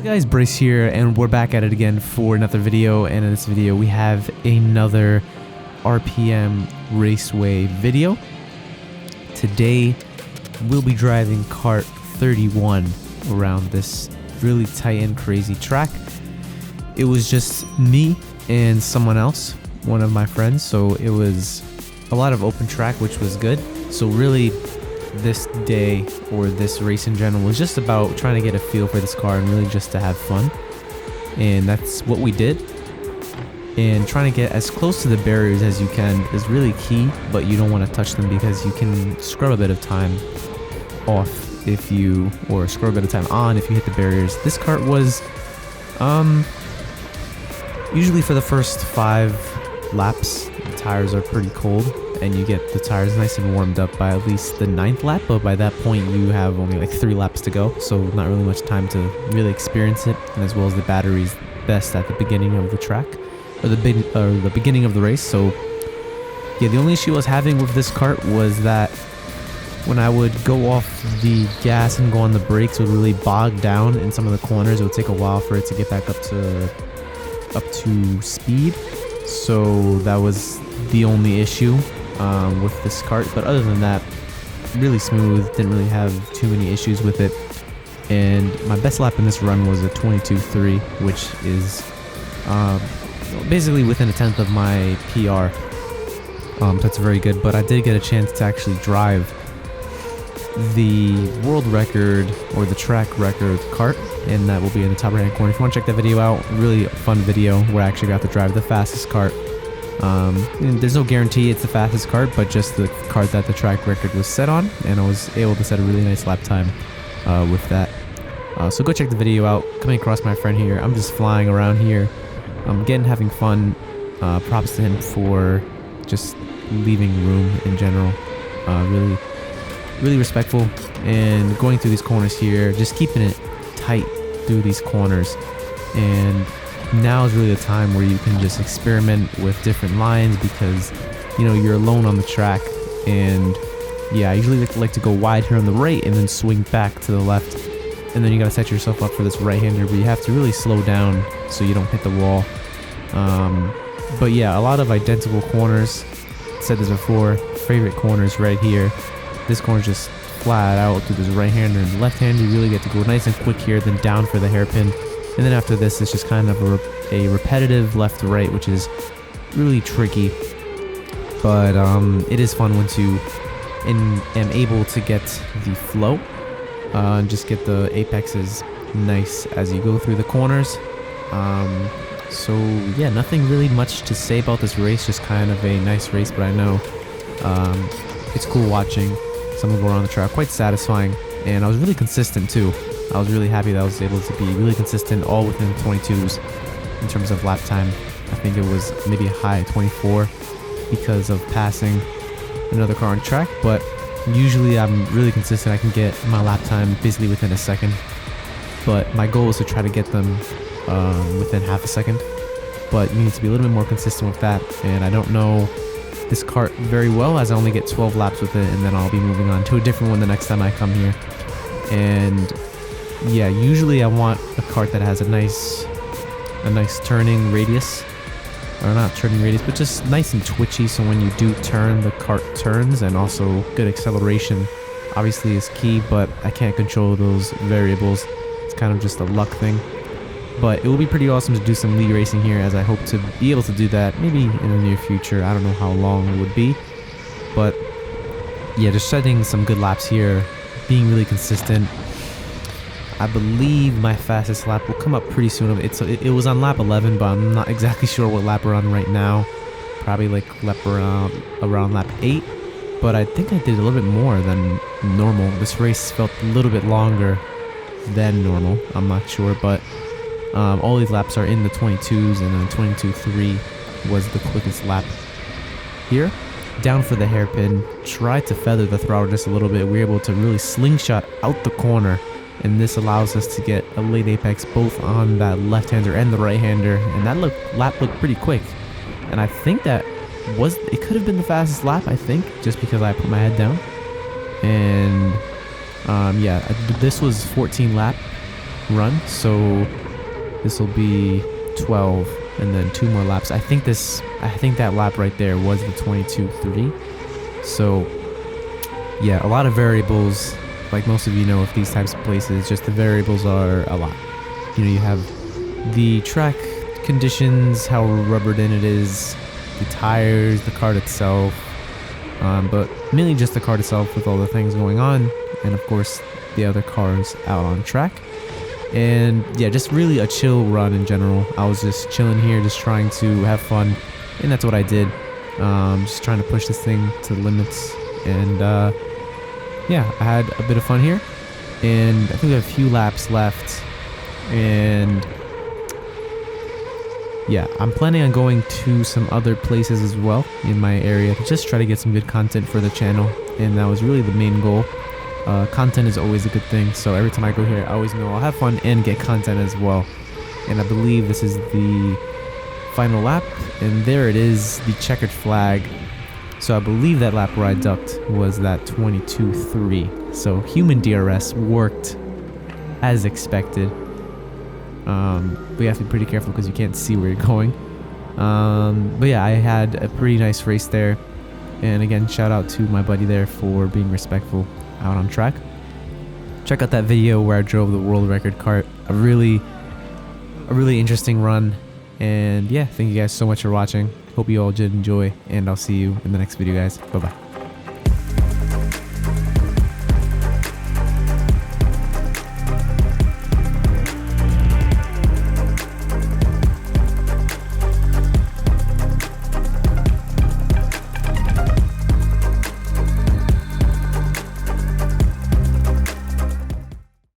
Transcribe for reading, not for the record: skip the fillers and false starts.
Guys, Bryce here, and we're back at it again for another video. And in this video we have another RPM Raceway video. Today we'll be driving kart 31 around this really tight and crazy track. It was just me and someone else, one of my friends, so it was a lot of open track, which was good. So really this day, or this race in general, was just about trying to get a feel for this car and really just to have fun, and that's what we did. And trying to get as close to the barriers as you can is really key, but you don't want to touch them because you can scrub a bit of time off if you, or scrub a bit of time on if you hit the barriers. This kart was usually for the first 5 laps the tires are pretty cold and you get the tires nice and warmed up by at least the 9th lap, but by that point you have only like 3 laps to go, so not really much time to really experience it, and as well as the battery's best at the beginning of the track, or the beginning of the race. So yeah, the only issue I was having with this kart was that when I would go off the gas and go on the brakes, it would really bog down in some of the corners. It would take a while for it to get back up to speed, so that was the only issue with this kart. But other than that, really smooth, didn't really have too many issues with it. And my best lap in this run was a 22.3, which is basically within a 10th of my PR. So that's very good. But I did get a chance to actually drive the world record, or the track record kart, and that will be in the top right hand corner if you want to check that video out. Really fun video where I actually got to drive the fastest kart. There's no guarantee it's the fastest kart, but just the kart that the track record was set on, and I was able to set a really nice lap time with that. So go check the video out. Coming across my friend here, I'm just flying around here, having fun. Props to him for just leaving room in general. Really respectful, and going through these corners here, just keeping it tight through these corners. And now is really the time where you can just experiment with different lines, because you know you're alone on the track. And yeah, I usually like to go wide here on the right and then swing back to the left, and then you gotta set yourself up for this right-hander, but you have to really slow down so you don't hit the wall. But yeah, a lot of identical corners. Said this before, favorite corners right here. This corner's just flat out through this right-hander, and left-hander you really get to go nice and quick here, then down for the hairpin. And then after this, it's just kind of a repetitive left to right, which is really tricky. But it is fun once you am able to get the flow and just get the apexes nice as you go through the corners. So yeah, nothing really much to say about this race, just kind of a nice race. But I know it's cool watching some of them on the track, quite satisfying, and I was really consistent too. I was really happy that I was able to be really consistent, all within 22s in terms of lap time. I think it was maybe a high 24 because of passing another car on track, but usually I'm really consistent. I can get my lap time basically within a second, but my goal is to try to get them within half a second. But you need to be a little bit more consistent with that, and I don't know this kart very well, as I only get 12 laps with it, and then I'll be moving on to a different one the next time I come here. And yeah, usually I want a kart that has a nice turning radius, or not turning radius, but just nice and twitchy, so when you do turn, the kart turns. And also good acceleration obviously is key, but I can't control those variables. It's kind of just a luck thing. But it will be pretty awesome to do some league racing here, as I hope to be able to do that maybe in the near future. I don't know how long it would be, but yeah, just setting some good laps here, being really consistent. I believe my fastest lap will come up pretty soon. It was on lap 11, but I'm not exactly sure what lap we're on right now. Probably like around lap 8, but I think I did a little bit more than normal. This race felt a little bit longer than normal. I'm not sure, but all these laps are in the 22s, and then 22.3 was the quickest lap here. Down for the hairpin, tried to feather the throttle just a little bit. We were able to really slingshot out the corner, and this allows us to get a late apex both on that left-hander and the right-hander, and that lap looked pretty quick. And I think it could have been the fastest lap, I think, just because I put my head down. And yeah, this was 14 lap, run, so this will be 12 and then 2 more laps. I think that lap right there was the 22.3. So yeah, a lot of variables. Like most of you know, with these types of places, just the variables are a lot. You know, you have the track conditions, how rubbered in it is, the tires, the kart itself, but mainly just the kart itself with all the things going on, and of course the other cars out on track. And yeah, just really a chill run in general. I was just chilling here, just trying to have fun, and that's what I did. Just trying to push this thing to the limits, and yeah, I had a bit of fun here, and I think we have a few laps left, and yeah, I'm planning on going to some other places as well in my area to just try to get some good content for the channel, and that was really the main goal. Content is always a good thing, so every time I go here, I always know I'll have fun and get content as well. And I believe this is the final lap, and there it is, the checkered flag. So I believe that lap where I ducked was that 22.3. So human DRS worked as expected. But you have to be pretty careful because you can't see where you're going. But yeah, I had a pretty nice race there. And again, shout out to my buddy there for being respectful out on track. Check out that video where I drove the world record kart. A really interesting run. And yeah, thank you guys so much for watching. Hope you all did enjoy, and I'll see you in the next video, guys. Bye bye.